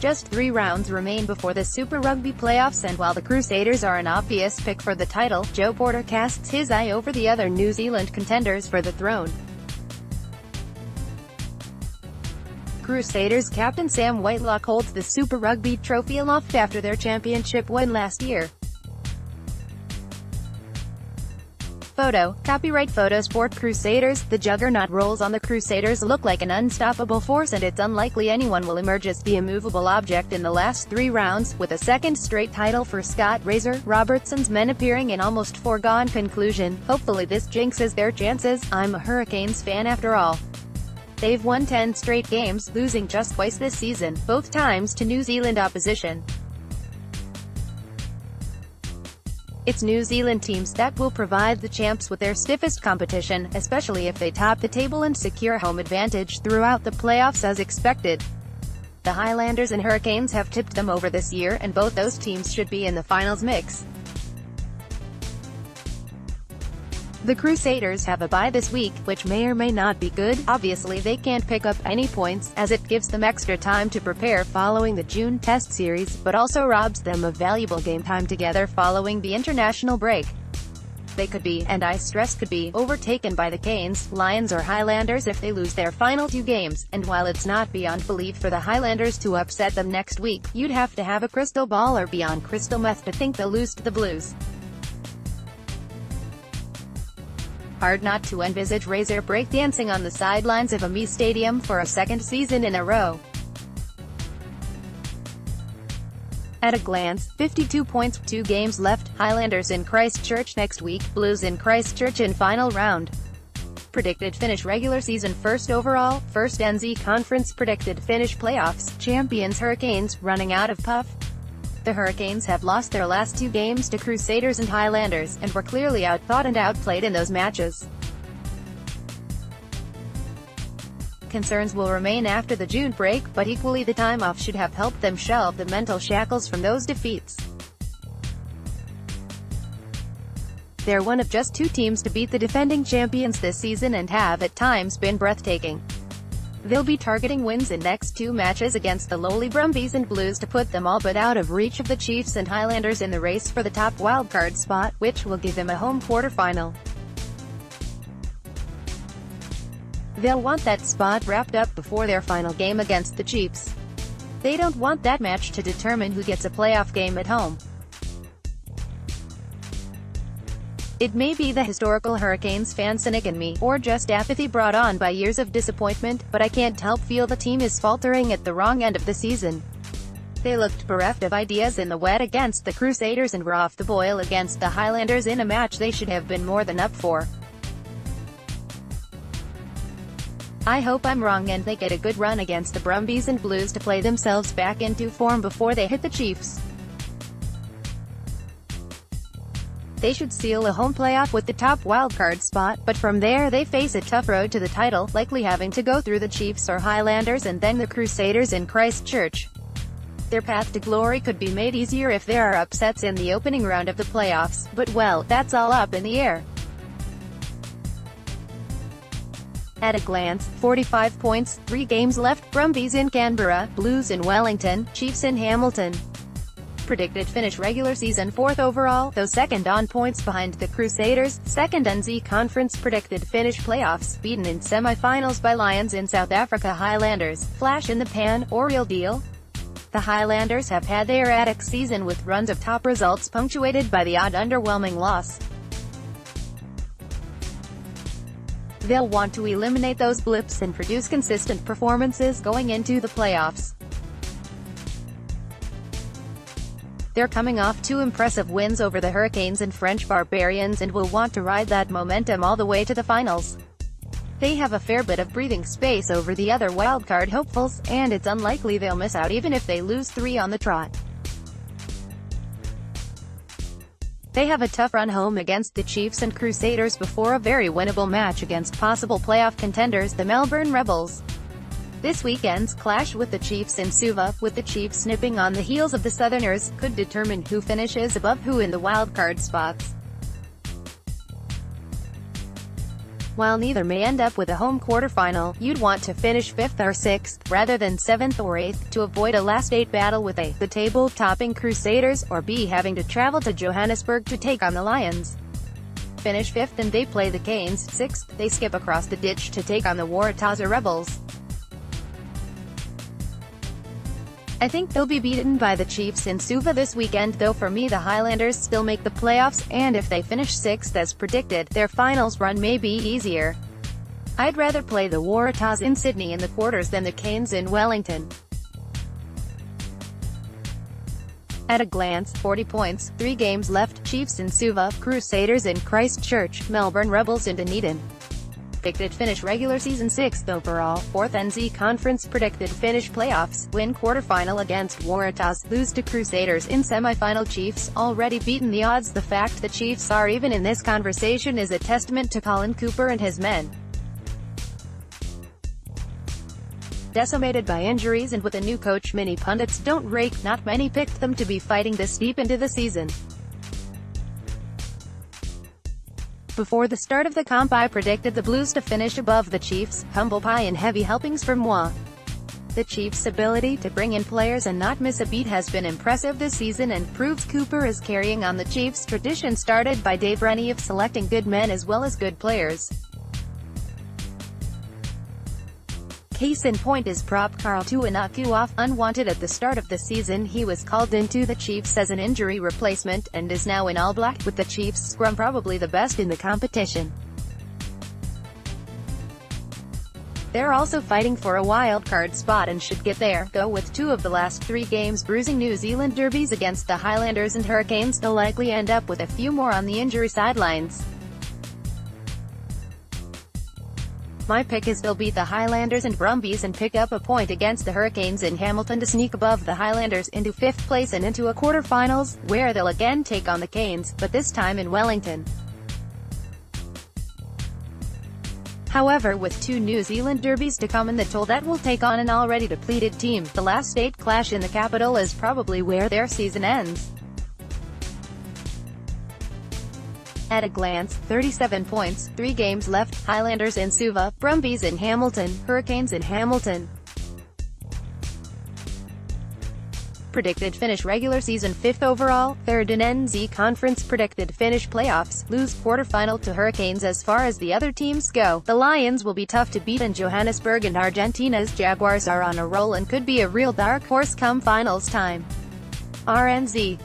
Just 3 rounds remain before the Super Rugby playoffs, and while the Crusaders are an obvious pick for the title, Joe Porter casts his eye over the other New Zealand contenders for the throne. Crusaders captain Sam Whitelock holds the Super Rugby trophy aloft after their championship win last year. Photo, copyright Photosport Crusaders. The juggernaut roles on the Crusaders look like an unstoppable force, and it's unlikely anyone will emerge as the immovable object in the last 3 rounds, with a second straight title for Scott Razor Robertson's men appearing an almost foregone conclusion. Hopefully this jinxes their chances. I'm a Hurricanes fan after all. They've won 10 straight games, losing just twice this season, both times to New Zealand opposition. It's New Zealand teams that will provide the champs with their stiffest competition, especially if they top the table and secure home advantage throughout the playoffs as expected. The Highlanders and Hurricanes have tipped them over this year, and both those teams should be in the finals mix. The Crusaders have a bye this week, which may or may not be good. Obviously they can't pick up any points, as it gives them extra time to prepare following the June Test series, but also robs them of valuable game time together following the international break. They could be, and I stress could be, overtaken by the Canes, Lions or Highlanders if they lose their final 2 games, and while it's not beyond belief for the Highlanders to upset them next week, you'd have to have a crystal ball or be on crystal meth to think they'll lose to the Blues. Hard not to envisage Razor breakdancing on the sidelines of a Me Stadium for a 2nd season in a row. At a glance, 52 points, 2 games left, Highlanders in Christchurch next week, Blues in Christchurch in final round. Predicted finish regular season 1st overall, 1st NZ Conference predicted finish playoffs, champions Hurricanes, running out of puff. The Hurricanes have lost their last 2 games to Crusaders and Highlanders, and were clearly outthought and outplayed in those matches. Concerns will remain after the June break, but equally the time off should have helped them shelve the mental shackles from those defeats. They're one of just 2 teams to beat the defending champions this season and have at times been breathtaking. They'll be targeting wins in next 2 matches against the lowly Brumbies and Blues to put them all but out of reach of the Chiefs and Highlanders in the race for the top wildcard spot, which will give them a home quarterfinal. They'll want that spot wrapped up before their final game against the Chiefs. They don't want that match to determine who gets a playoff game at home. It may be the historical Hurricanes fan cynic in me, or just apathy brought on by years of disappointment, but I can't help feel the team is faltering at the wrong end of the season. They looked bereft of ideas in the wet against the Crusaders and were off the boil against the Highlanders in a match they should have been more than up for. I hope I'm wrong and they get a good run against the Brumbies and Blues to play themselves back into form before they hit the Chiefs. They should seal a home playoff with the top wildcard spot, but from there they face a tough road to the title, likely having to go through the Chiefs or Highlanders and then the Crusaders in Christchurch. Their path to glory could be made easier if there are upsets in the opening round of the playoffs, but well, that's all up in the air. At a glance, 45 points, 3 games left, Brumbies in Canberra, Blues in Wellington, Chiefs in Hamilton. Predicted finish regular season 4th overall, though 2nd on points behind the Crusaders, 2nd NZ Conference predicted finish playoffs, beaten in semi-finals by Lions in South Africa. Highlanders, flash in the pan, or real deal? The Highlanders have had their erratic season with runs of top results punctuated by the odd underwhelming loss. They'll want to eliminate those blips and produce consistent performances going into the playoffs. They're coming off 2 impressive wins over the Hurricanes and French Barbarians and will want to ride that momentum all the way to the finals. They have a fair bit of breathing space over the other wildcard hopefuls, and it's unlikely they'll miss out even if they lose 3 on the trot. They have a tough run home against the Chiefs and Crusaders before a very winnable match against possible playoff contenders, the Melbourne Rebels. This weekend's clash with the Chiefs in Suva, with the Chiefs nipping on the heels of the Southerners, could determine who finishes above who in the wildcard spots. While neither may end up with a home quarterfinal, you'd want to finish 5th or 6th, rather than 7th or 8th, to avoid a last-8 battle with A, the table-topping Crusaders, or B, having to travel to Johannesburg to take on the Lions. Finish 5th and they play the Canes. 6th, they skip across the ditch to take on the Waratahs Rebels. I think they'll be beaten by the Chiefs in Suva this weekend, though for me the Highlanders still make the playoffs, and if they finish 6th as predicted, their finals run may be easier. I'd rather play the Waratahs in Sydney in the quarters than the Canes in Wellington. At a glance, 40 points, 3 games left, Chiefs in Suva, Crusaders in Christchurch, Melbourne Rebels in Dunedin. Predicted finish regular season 6th overall, 4th NZ Conference predicted finish playoffs, win quarterfinal against Waratahs, lose to Crusaders in semi-final. Chiefs already beaten the odds. The fact the Chiefs are even in this conversation is a testament to Colin Cooper and his men. Decimated by injuries and with a new coach, many pundits don't rake, not many picked them to be fighting this deep into the season. Before the start of the comp I predicted the Blues to finish above the Chiefs, humble pie and heavy helpings for moi. The Chiefs' ability to bring in players and not miss a beat has been impressive this season and proves Cooper is carrying on the Chiefs' tradition started by Dave Rennie of selecting good men as well as good players. Case in point is prop Carl Tuanaku off unwanted at the start of the season. He was called into the Chiefs as an injury replacement, and is now in All Black, with the Chiefs' scrum probably the best in the competition. They're also fighting for a wild card spot and should get there, though with 2 of the last 3 games bruising New Zealand derbies against the Highlanders and Hurricanes, they'll likely end up with a few more on the injury sidelines. My pick is they'll beat the Highlanders and Brumbies and pick up a point against the Hurricanes in Hamilton to sneak above the Highlanders into 5th place and into a quarterfinals, where they'll again take on the Canes, but this time in Wellington. However, with 2 New Zealand derbies to come in the toll that will take on an already depleted team, the last state clash in the capital is probably where their season ends. At a glance, 37 points, 3 games left, Highlanders in Suva, Brumbies in Hamilton, Hurricanes in Hamilton. Predicted finish regular season 5th overall, 3rd in NZ Conference predicted finish playoffs, lose quarterfinal to Hurricanes. As far as the other teams go, the Lions will be tough to beat in Johannesburg, and Argentina's Jaguars are on a roll and could be a real dark horse come finals time. RNZ.